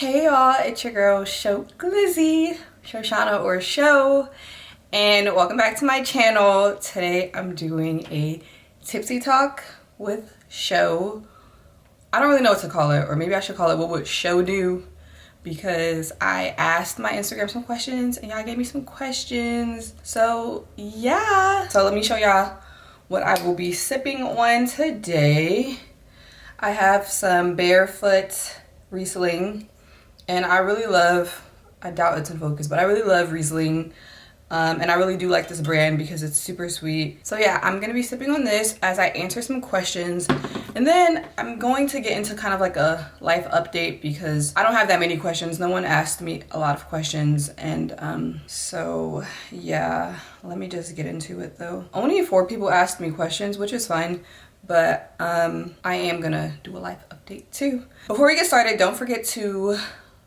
Hey y'all, it's your girl Shoglizzy, Shoshana or Show, and welcome back to my channel. Today I'm doing a Tipsy Talk with Show. I don't really know what to call it, or maybe I should call it What Would Show Do? Because I asked my Instagram some questions and y'all gave me some questions. So yeah, so let me show y'all what I will be sipping on today. I have some Barefoot Riesling. And I really love, I doubt it's in focus, but I really love Riesling. And I really do like this brand because it's super sweet. So yeah, I'm gonna be sipping on this as I answer some questions. And then I'm going to get into kind of like a life update because I don't have that many questions. No one asked me a lot of questions. And so yeah, let me just get into it though. Only 4 people asked me questions, which is fine. But I am gonna do a life update too. Before we get started, don't forget to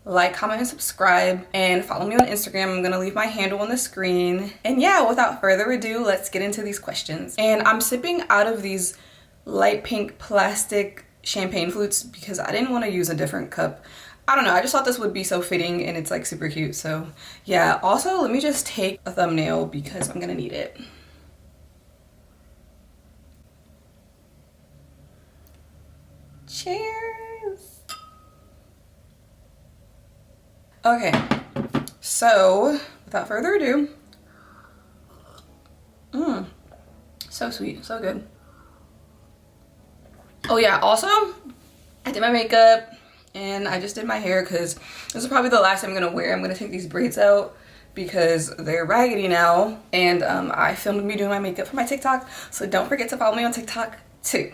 like, comment, and subscribe, and follow me on Instagram. I'm gonna leave my handle on the screen. And yeah, without further ado, let's get into these questions. And I'm sipping out of these light pink plastic champagne flutes because I didn't want to use a different cup. I don't know, I just thought this would be so fitting and it's like super cute. So yeah, also let me just take a thumbnail because I'm gonna need it. Cheers. Okay, so without further ado, so sweet, so good. Oh yeah, also I did my makeup and I just did my hair because this is probably the last I'm gonna wear. I'm gonna take these braids out because they're raggedy now, and I filmed me doing my makeup for my TikTok, so don't forget to follow me on TikTok too.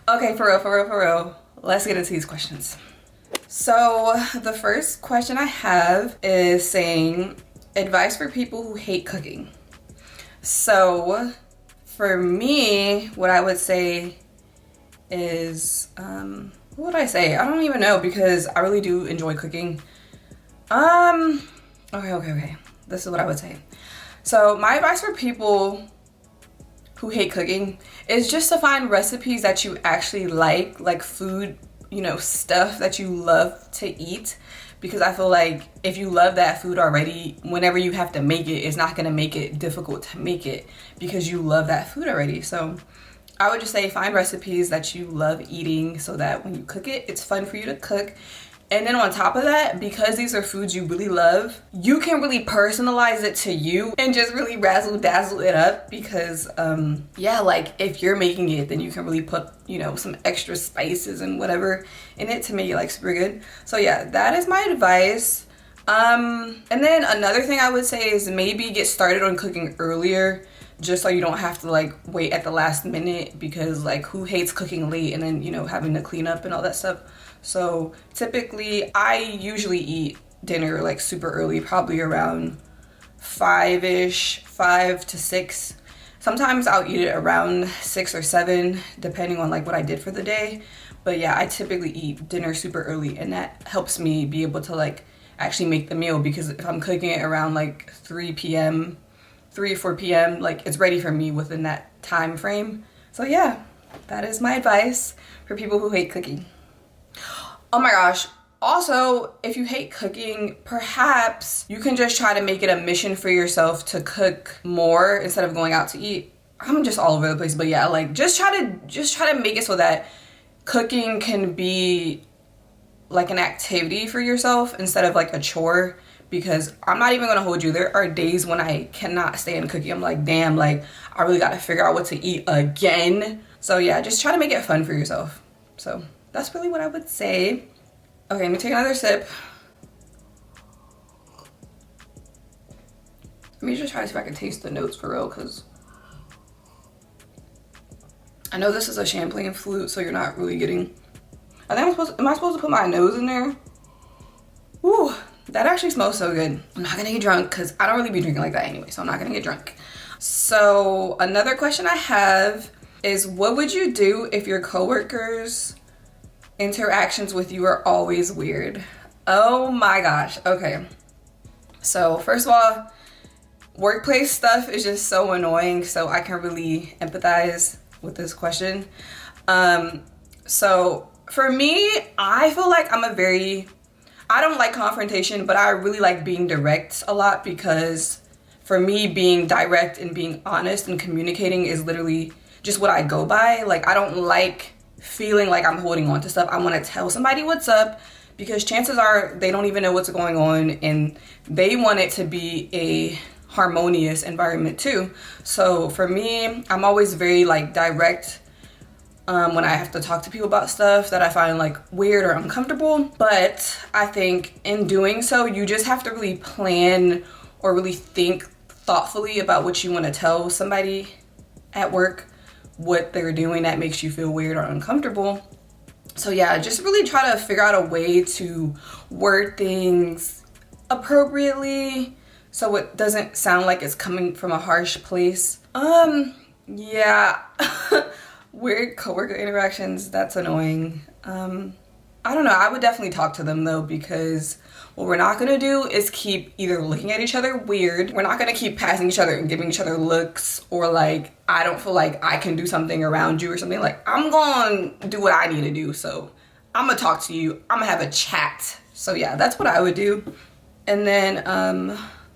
Okay, for real, let's get into these questions. So the first question I have is saying advice for people who hate cooking. So for me, what I would say is, what would I say? I don't even know because I really do enjoy cooking. Okay. This is what I would say. So my advice for people who hate cooking is just to find recipes that you actually like food, you know, stuff that you love to eat, because I feel like if you love that food already, whenever you have to make it, it's not gonna make it difficult to make it because you love that food already. So I would just say find recipes that you love eating so that when you cook it, it's fun for you to cook. And then on top of that, because these are foods you really love, you can really personalize it to you and just really razzle dazzle it up because, yeah, like if you're making it, then you can really put, you know, some extra spices and whatever in it to make it like super good. So yeah, that is my advice. And then another thing I would say is maybe get started on cooking earlier, just so you don't have to like wait at the last minute, because like who hates cooking late and then, you know, having to clean up and all that stuff. So typically I usually eat dinner like super early, probably around 5-ish, 5 to 6. Sometimes I'll eat it around 6 or 7 depending on like what I did for the day. But yeah, I typically eat dinner super early, and that helps me be able to like actually make the meal, because if I'm cooking it around like 3 or 4 p.m, like it's ready for me within that time frame. So yeah, that is my advice for people who hate cooking. Oh my gosh, also, if you hate cooking, perhaps you can just try to make it a mission for yourself to cook more instead of going out to eat. I'm just all over the place, but yeah, like just try to make it so that cooking can be like an activity for yourself instead of like a chore. Because I'm not even gonna hold you, there are days when I cannot stand cooking. I'm like, damn, like I really gotta figure out what to eat again. So yeah, just try to make it fun for yourself. So that's really what I would say. Okay, let me take another sip. Let me just try to see if I can taste the notes for real, because I know this is a champagne flute, so you're not really getting, I think am I supposed to put my nose in there? Ooh, that actually smells so good. I'm not gonna get drunk because I don't really be drinking like that anyway, so I'm not gonna get drunk. So another question I have is, what would you do if your coworkers' interactions with you are always weird? Oh my gosh. Okay, so first of all, workplace stuff is just so annoying, so I can really empathize with this question. So for me, I feel like I don't like confrontation, but I really like being direct a lot, because for me, being direct and being honest and communicating is literally just what I go by. Like, I don't like feeling like I'm holding on to stuff. I want to tell somebody what's up, because chances are they don't even know what's going on, and they want it to be a harmonious environment too. So for me, I'm always very like direct when I have to talk to people about stuff that I find like weird or uncomfortable. But I think in doing so, you just have to really plan or really think thoughtfully about what you want to tell somebody at work, what they're doing that makes you feel weird or uncomfortable. So yeah, just really try to figure out a way to word things appropriately so it doesn't sound like it's coming from a harsh place. Yeah. Weird coworker interactions, that's annoying. I don't know, I would definitely talk to them though, because what we're not gonna do is keep either looking at each other weird. We're not gonna keep passing each other and giving each other looks, or like, I don't feel like I can do something around you or something. Like, I'm gonna do what I need to do. So I'm gonna talk to you, I'm gonna have a chat. So yeah, that's what I would do. And then,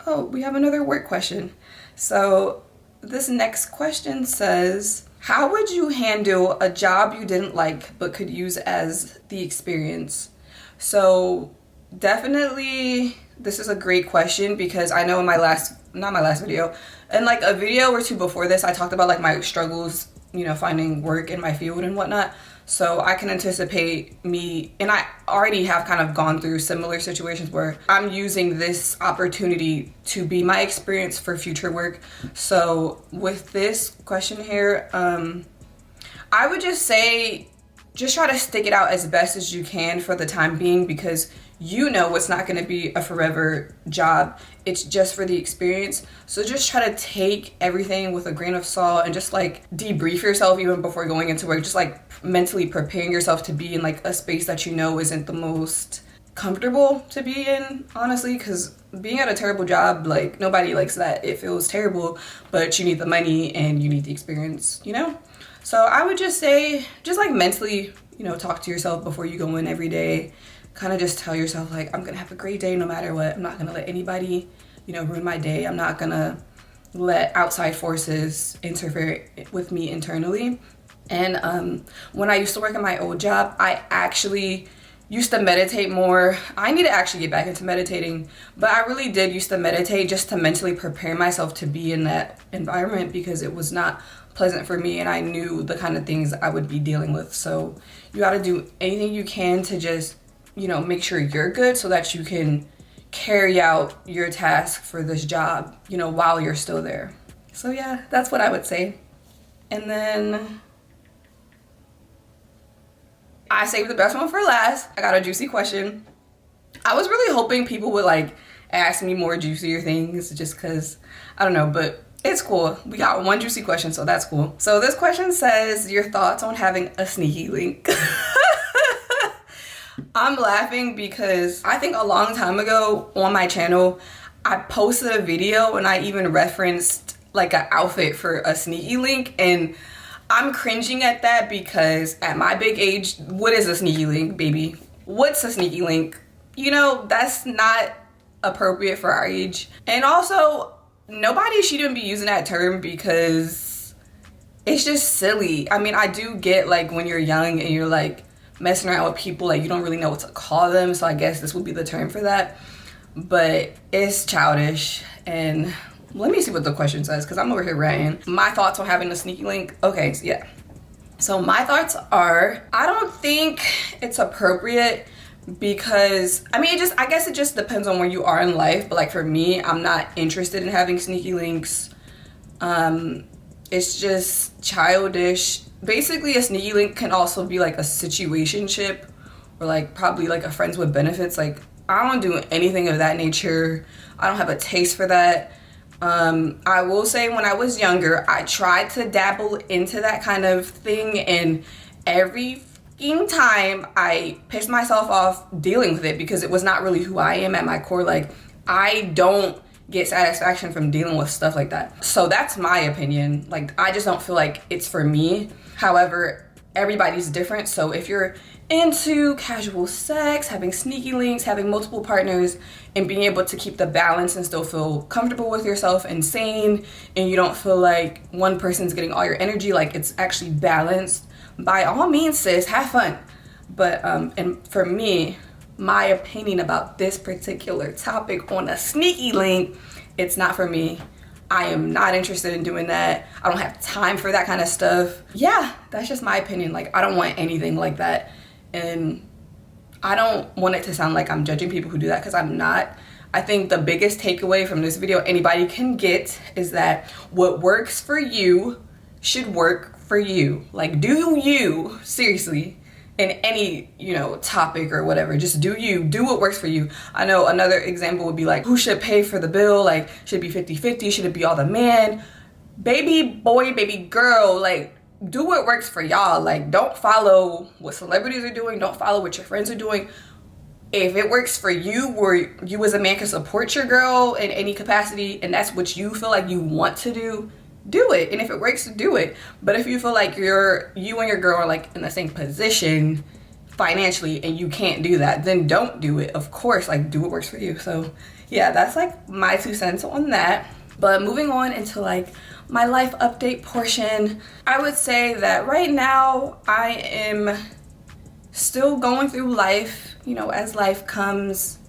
oh, we have another work question. So this next question says, how would you handle a job you didn't like but could use as the experience? So definitely, this is a great question, because I know in not my last video, and like a video or two before this, I talked about like my struggles, you know, finding work in my field and whatnot. So I can anticipate me, and I already have kind of gone through similar situations where I'm using this opportunity to be my experience for future work. So with this question here, I would just say, just try to stick it out as best as you can for the time being, because you know it's not going to be a forever job. It's just for the experience. So just try to take everything with a grain of salt and just like debrief yourself even before going into work. Just like mentally preparing yourself to be in like a space that you know isn't the most comfortable to be in, honestly, because being at a terrible job, like, nobody likes that. It feels terrible, but you need the money and you need the experience, you know? So I would just say, just like mentally, you know, talk to yourself before you go in every day. Kind of just tell yourself like, I'm gonna have a great day no matter what. I'm not gonna let anybody, you know, ruin my day. I'm not gonna let outside forces interfere with me internally. And when I used to work at my old job, I actually used to meditate more. I need to actually get back into meditating, but I really did used to meditate just to mentally prepare myself to be in that environment, because it was not pleasant for me and I knew the kind of things I would be dealing with. So you got to do anything you can to just, you know, make sure you're good so that you can carry out your task for this job, you know, while you're still there. So yeah, that's what I would say. And then I saved the best one for last. I got a juicy question. I was really hoping people would like ask me more juicier things, just because, I don't know, but it's cool. We got one juicy question, so that's cool. So this question says, your thoughts on having a sneaky link. I'm laughing because I think a long time ago on my channel, I posted a video and I even referenced like an outfit for a sneaky link, and I'm cringing at that because at my big age, what is a sneaky link, baby? What's a sneaky link? You know, that's not appropriate for our age. And also, nobody shouldn't be using that term because it's just silly. I mean, I do get like when you're young and you're like messing around with people, like you don't really know what to call them, so I guess this would be the term for that. But it's childish. And let me see what the question says, because I'm over here ranting. My thoughts on having a sneaky link. Okay, so yeah. So my thoughts are, I don't think it's appropriate, because I mean, I guess it just depends on where you are in life. But like for me, I'm not interested in having sneaky links. It's just childish. Basically, a sneaky link can also be like a situationship, or like probably like a friends with benefits. Like, I don't do anything of that nature. I don't have a taste for that. I will say, when I was younger, I tried to dabble into that kind of thing, and every time I pissed myself off dealing with it, because it was not really who I am at my core. Like, I don't get satisfaction from dealing with stuff like that. So that's my opinion. Like, I just don't feel like it's for me. However, everybody's different. So if you're into casual sex, having sneaky links, having multiple partners, and being able to keep the balance and still feel comfortable with yourself and sane, and you don't feel like one person's getting all your energy, like it's actually balanced, by all means, sis, have fun. But and for me, my opinion about this particular topic on a sneaky link, it's not for me. I am not interested in doing that. I don't have time for that kind of stuff. Yeah, that's just my opinion. Like, I don't want anything like that. And I don't want it to sound like I'm judging people who do that, because I'm not. I think the biggest takeaway from this video anybody can get is that what works for you should work for you. Like, do you, seriously, in any, you know, topic or whatever, just do you, do what works for you. I know another example would be like, who should pay for the bill? Like, should it be 50-50? Should it be all the man? Baby boy, baby girl, like, do what works for y'all. Like, don't follow what celebrities are doing. Don't follow what your friends are doing. If it works for you, where you as a man can support your girl in any capacity, and that's what you feel like you want to do it. And if it works, do it. But if you feel like you and your girl are like in the same position financially and you can't do that, then don't do it. Of course, like, do what works for you. So yeah, that's like my 2 cents on that. But moving on into like my life update portion, I would say that right now I am still going through life, you know, as life comes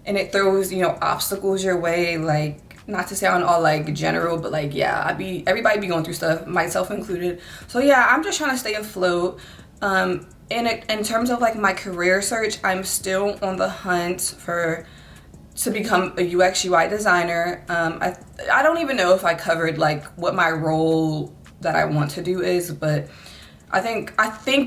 and it throws, you know, obstacles your way. Like, not to sound all like general, but like, yeah, everybody be going through stuff, myself included. So yeah, I'm just trying to stay afloat. In terms of like my career search, I'm still on the hunt to become a UX UI designer. I don't even know if I covered like what my role that I want to do is, but I think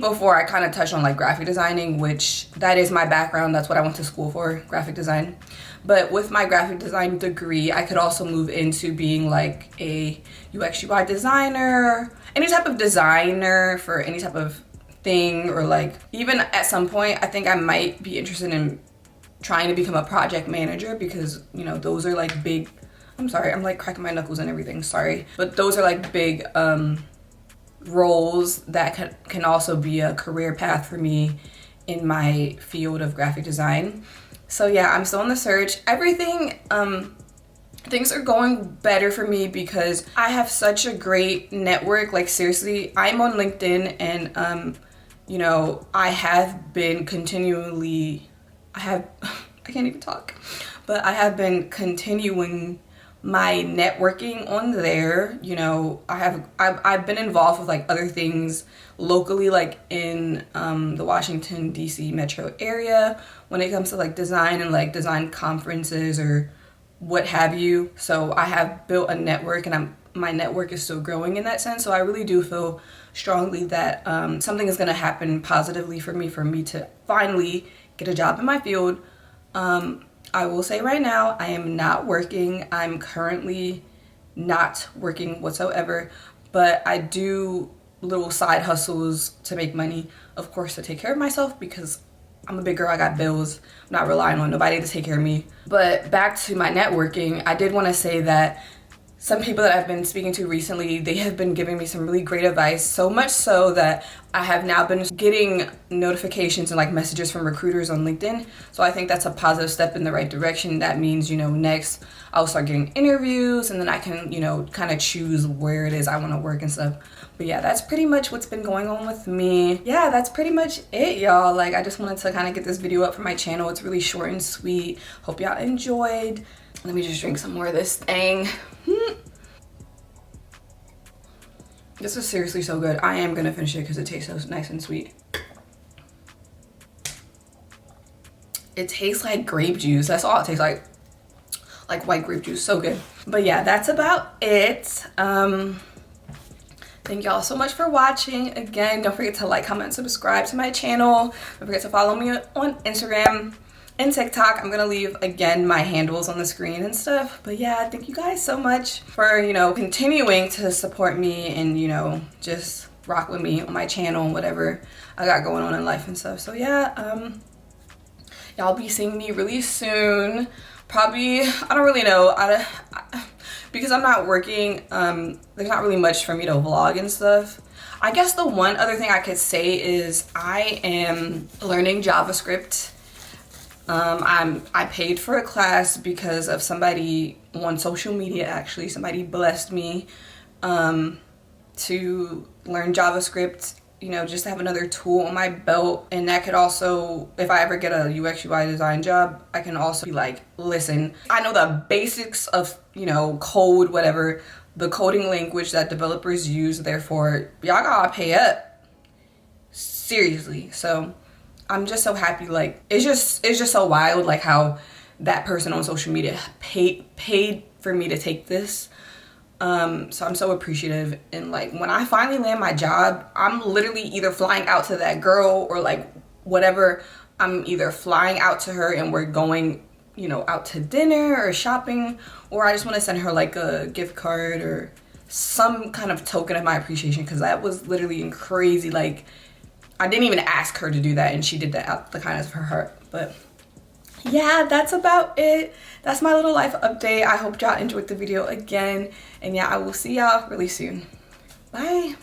before I kind of touched on like graphic designing, which that is my background. That's what I went to school for, graphic design. But with my graphic design degree, I could also move into being like a UX UI designer, any type of designer for any type of thing, or like even at some point, I think I might be interested in trying to become a project manager, because, you know, those are like big, I'm sorry, I'm like cracking my knuckles and everything, sorry. But those are like big roles that can also be a career path for me in my field of graphic design. So yeah, I'm still on the search. Everything, things are going better for me because I have such a great network. Like, seriously, I'm on LinkedIn, and you know, I have been I can't even talk, but I have been continuing my networking on there. You know, I've been involved with like other things locally, like in the Washington DC metro area, when it comes to like design and like design conferences or what have you. So I have built a network, and my network is still growing in that sense. So I really do feel strongly that something is going to happen positively for me to finally get a job in my field. I will say right now, I am not working. I'm currently not working whatsoever, but I do little side hustles to make money, of course, to take care of myself, because I'm a big girl, I got bills. I'm not relying on nobody to take care of me. But back to my networking, I did want to say that some people that I've been speaking to recently, they have been giving me some really great advice, so much so that I have now been getting notifications and like messages from recruiters on LinkedIn. So I think that's a positive step in the right direction. That means, you know, next I'll start getting interviews, and then I can, you know, kind of choose where it is I want to work and stuff. But yeah, that's pretty much what's been going on with me. Yeah, that's pretty much it, y'all. Like, I just wanted to kind of get this video up for my channel. It's really short and sweet. Hope y'all enjoyed. Let me just drink some more of this thing. This is seriously so good. I am gonna finish it because it tastes so nice and sweet. It tastes like grape juice. That's all it tastes like white grape juice. So good. But yeah, that's about it. Thank y'all so much for watching. Again, don't forget to like, comment, subscribe to my channel. Don't forget to follow me on Instagram and TikTok. I'm gonna leave again my handles on the screen and stuff. But yeah, thank you guys so much for, you know, continuing to support me and, you know, just rock with me on my channel and whatever I got going on in life and stuff. So yeah, y'all be seeing me really soon. Probably, I don't really know. because I'm not working, there's not really much for me to vlog and stuff. I guess the one other thing I could say is I am learning JavaScript. I paid for a class because of somebody on social media. Actually, somebody blessed me to learn JavaScript, you know, just to have another tool on my belt. And that could also, if I ever get a UX UI design job, I can also be like, listen, I know the basics of, you know, code, whatever, the coding language that developers use, therefore y'all gotta pay up, seriously. So I'm just so happy. Like, it's just so wild, like how that person on social media paid for me to take this. So I'm so appreciative. And like, when I finally land my job, I'm literally either flying out to that girl or like whatever. I'm either flying out to her and we're going, you know, out to dinner or shopping, or I just want to send her like a gift card or some kind of token of my appreciation, because that was literally crazy. Like, I didn't even ask her to do that, and she did that out the kindness of her heart. But yeah, that's about it. That's my little life update. I hope y'all enjoyed the video again, and yeah, I will see y'all really soon. Bye.